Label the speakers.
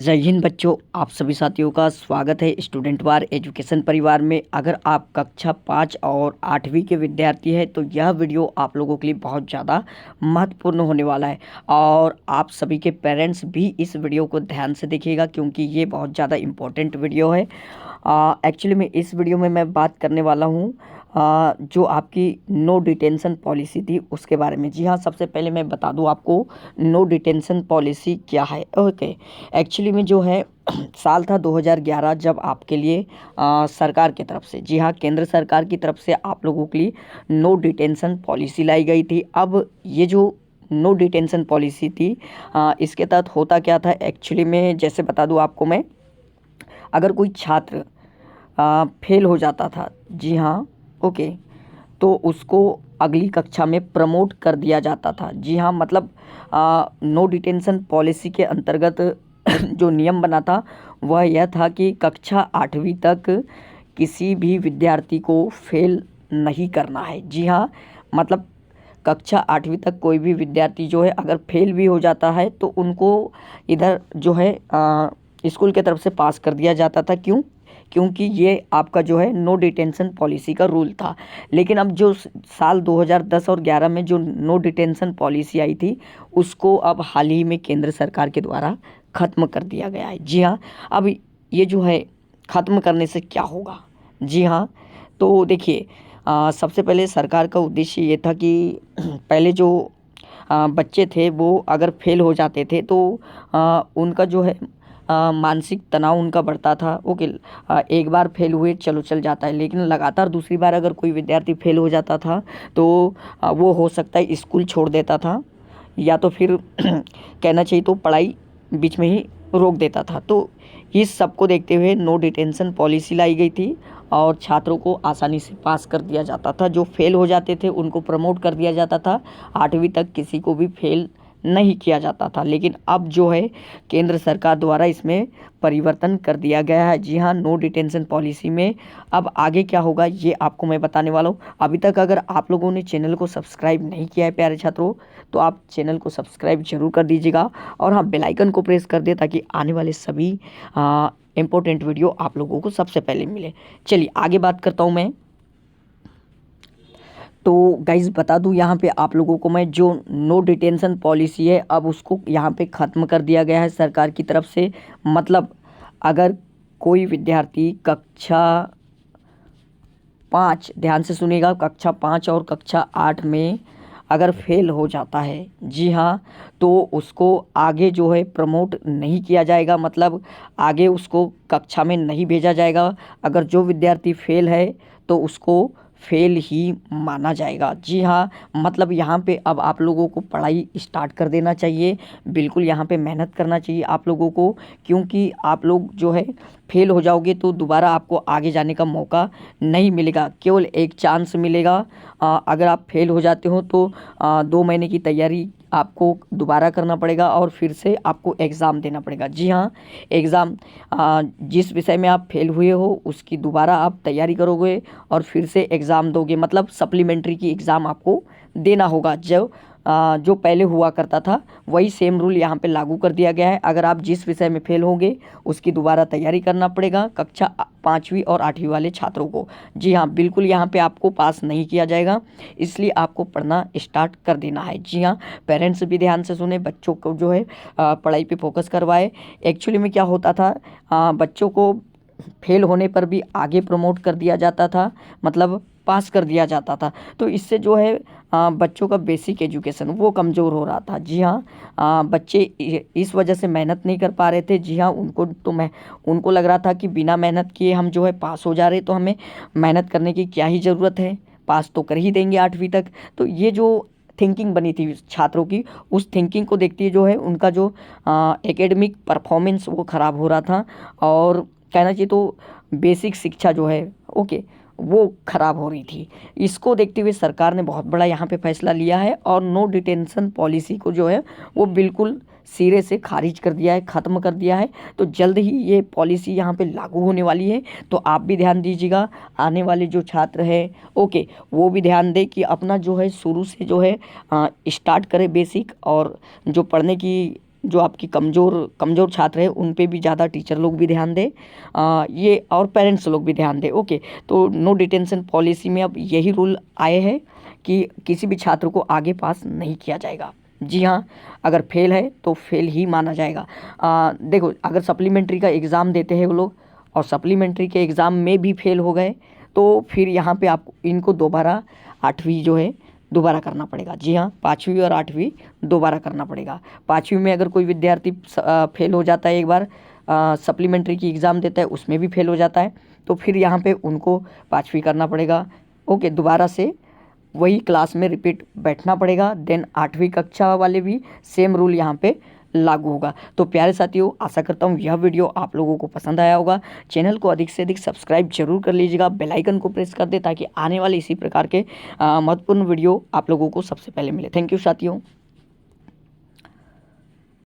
Speaker 1: जय हिंद बच्चों, आप सभी साथियों का स्वागत है स्टूडेंट वार एजुकेशन परिवार में। अगर आप कक्षा 5 और 8वीं के विद्यार्थी हैं तो यह वीडियो आप लोगों के लिए बहुत ज़्यादा महत्वपूर्ण होने वाला है और आप सभी के पेरेंट्स भी इस वीडियो को ध्यान से देखिएगा क्योंकि ये बहुत ज़्यादा इम्पोर्टेंट वीडियो है। एक्चुअली में इस वीडियो में मैं बात करने वाला हूँ जो आपकी नो डिटेंशन पॉलिसी थी उसके बारे में। जी हाँ, सबसे पहले मैं बता दूँ आपको नो डिटेंशन पॉलिसी क्या है। ओके, एक्चुअली में जो है साल था 2011 जब आपके लिए सरकार की तरफ से, जी हाँ, केंद्र सरकार की तरफ से आप लोगों के लिए नो डिटेंशन पॉलिसी लाई गई थी। अब ये जो नो डिटेंशन पॉलिसी थी इसके तहत होता क्या था एक्चुअली में, जैसे बता दूँ आपको मैं, अगर कोई छात्र फेल हो जाता था, जी हाँ, ओके, तो उसको अगली कक्षा में प्रमोट कर दिया जाता था। जी हाँ, मतलब नो डिटेंशन पॉलिसी के अंतर्गत जो नियम बना था वह यह था कि कक्षा 8वीं तक किसी भी विद्यार्थी को फेल नहीं करना है। जी हाँ, मतलब कक्षा 8वीं तक कोई भी विद्यार्थी जो है अगर फेल भी हो जाता है तो उनको इधर जो है स्कूल की तरफ से पास कर दिया जाता था। क्यों? क्योंकि ये आपका जो है नो डिटेंशन पॉलिसी का रूल था। लेकिन अब जो साल 2010 और 11 में जो नो डिटेंशन पॉलिसी आई थी उसको अब हाल ही में केंद्र सरकार के द्वारा ख़त्म कर दिया गया है। जी हाँ, अब ये जो है ख़त्म करने से क्या होगा? जी हाँ, तो देखिए, सबसे पहले सरकार का उद्देश्य ये था कि पहले जो बच्चे थे वो अगर फेल हो जाते थे तो उनका जो है मानसिक तनाव उनका बढ़ता था। ओके, एक बार फेल हुए चलो चल जाता है, लेकिन लगातार दूसरी बार अगर कोई विद्यार्थी फेल हो जाता था तो वो हो सकता है स्कूल छोड़ देता था या तो फिर कहना चाहिए तो पढ़ाई बीच में ही रोक देता था। तो इस सब को देखते हुए नो डिटेंशन पॉलिसी लाई गई थी और छात्रों को आसानी से पास कर दिया जाता था। जो फेल हो जाते थे उनको प्रमोट कर दिया जाता था। 8वीं तक किसी को भी फेल नहीं किया जाता था। लेकिन अब जो है केंद्र सरकार द्वारा इसमें परिवर्तन कर दिया गया है। जी हाँ, नो डिटेंशन पॉलिसी में अब आगे क्या होगा ये आपको मैं बताने वाला हूँ। अभी तक अगर आप लोगों ने चैनल को सब्सक्राइब नहीं किया है प्यारे छात्रों, तो आप चैनल को सब्सक्राइब जरूर कर दीजिएगा और हाँ, बेल आइकन को प्रेस कर दे ताकि आने वाले सभी इम्पोर्टेंट वीडियो आप लोगों को सबसे पहले मिले। चलिए आगे बात करता हूँ मैं। तो गाइज़ बता दूँ यहाँ पे आप लोगों को मैं, जो नो डिटेंशन पॉलिसी है अब उसको यहाँ पे ख़त्म कर दिया गया है सरकार की तरफ से। मतलब अगर कोई विद्यार्थी कक्षा 5, ध्यान से सुनिएगा, कक्षा 5 और कक्षा 8 में अगर फेल हो जाता है, जी हाँ, तो उसको आगे जो है प्रमोट नहीं किया जाएगा। मतलब आगे उसको कक्षा में नहीं भेजा जाएगा। अगर जो विद्यार्थी फेल है तो उसको फेल ही माना जाएगा। जी हाँ, मतलब यहाँ पे अब आप लोगों को पढ़ाई स्टार्ट कर देना चाहिए। बिल्कुल यहाँ पे मेहनत करना चाहिए आप लोगों को, क्योंकि आप लोग जो है फेल हो जाओगे तो दोबारा आपको आगे जाने का मौका नहीं मिलेगा, केवल एक चांस मिलेगा। अगर आप फेल हो जाते हो तो 2 महीने की तैयारी आपको दोबारा करना पड़ेगा और फिर से आपको एग्ज़ाम देना पड़ेगा। जी हाँ, एग्ज़ाम जिस विषय में आप फेल हुए हो उसकी दोबारा आप तैयारी करोगे और फिर से एग्ज़ाम दोगे। मतलब सप्लीमेंट्री की एग्ज़ाम आपको देना होगा। जो पहले हुआ करता था वही सेम रूल यहाँ पे लागू कर दिया गया है। अगर आप जिस विषय में फेल होंगे उसकी दोबारा तैयारी करना पड़ेगा कक्षा 5वीं और 8वीं वाले छात्रों को। जी हाँ, बिल्कुल यहाँ पे आपको पास नहीं किया जाएगा, इसलिए आपको पढ़ना स्टार्ट कर देना है। जी हाँ, पेरेंट्स भी ध्यान से सुने, बच्चों को जो है पढ़ाई पे फोकस करवाए। एक्चुअली में क्या होता था, बच्चों को फेल होने पर भी आगे प्रमोट कर दिया जाता था, मतलब पास कर दिया जाता था। तो इससे जो है बच्चों का बेसिक एजुकेशन वो कमज़ोर हो रहा था। जी हाँ, बच्चे इस वजह से मेहनत नहीं कर पा रहे थे। जी हाँ, उनको लग रहा था कि बिना मेहनत किए हम जो है पास हो जा रहे, तो हमें मेहनत करने की क्या ही ज़रूरत है, पास तो कर ही देंगे 8वीं तक। तो ये जो थिंकिंग बनी थी छात्रों की, उस थिंकिंग को देखते हुए जो है उनका जो एकेडमिक परफॉर्मेंस वो ख़राब हो रहा था और कहना चाहिए तो बेसिक शिक्षा जो है, ओके, वो ख़राब हो रही थी। इसको देखते हुए सरकार ने बहुत बड़ा यहाँ पे फैसला लिया है और नो डिटेंशन पॉलिसी को जो है वो बिल्कुल सिरे से खारिज कर दिया है, ख़त्म कर दिया है। तो जल्द ही ये पॉलिसी यहाँ पे लागू होने वाली है, तो आप भी ध्यान दीजिएगा। आने वाले जो छात्र हैं, ओके, वो भी ध्यान दें कि अपना जो है शुरू से जो है स्टार्ट करें बेसिक, और जो पढ़ने की जो आपकी कमज़ोर छात्र है उन पे भी ज़्यादा टीचर लोग भी ध्यान दें, ये और पेरेंट्स लोग भी ध्यान दें। ओके, तो नो डिटेंशन पॉलिसी में अब यही रूल आए हैं कि किसी भी छात्र को आगे पास नहीं किया जाएगा। जी हाँ, अगर फेल है तो फेल ही माना जाएगा। देखो, अगर सप्लीमेंट्री का एग्ज़ाम देते हैं वो लोग और सप्लीमेंट्री के एग्ज़ाम में भी फेल हो गए तो फिर यहाँ पे आपको इनको दोबारा 8वीं जो है दोबारा करना पड़ेगा। जी हाँ, 5वीं और 8वीं दोबारा करना पड़ेगा। 5वीं में अगर कोई विद्यार्थी फेल हो जाता है, एक बार सप्लीमेंट्री की एग्ज़ाम देता है उसमें भी फेल हो जाता है, तो फिर यहाँ पे उनको 5वीं करना पड़ेगा। ओके, दोबारा से वही क्लास में रिपीट बैठना पड़ेगा। देन 8वीं कक्षा वाले भी सेम रूल यहाँ पे लागू होगा। तो प्यारे साथियों, आशा करता हूँ यह वीडियो आप लोगों को पसंद आया होगा। चैनल को अधिक से अधिक सब्सक्राइब जरूर कर लीजिएगा, बेल आइकन को प्रेस कर दे ताकि आने वाले इसी प्रकार के महत्वपूर्ण वीडियो आप लोगों को सबसे पहले मिले। थैंक यू साथियों।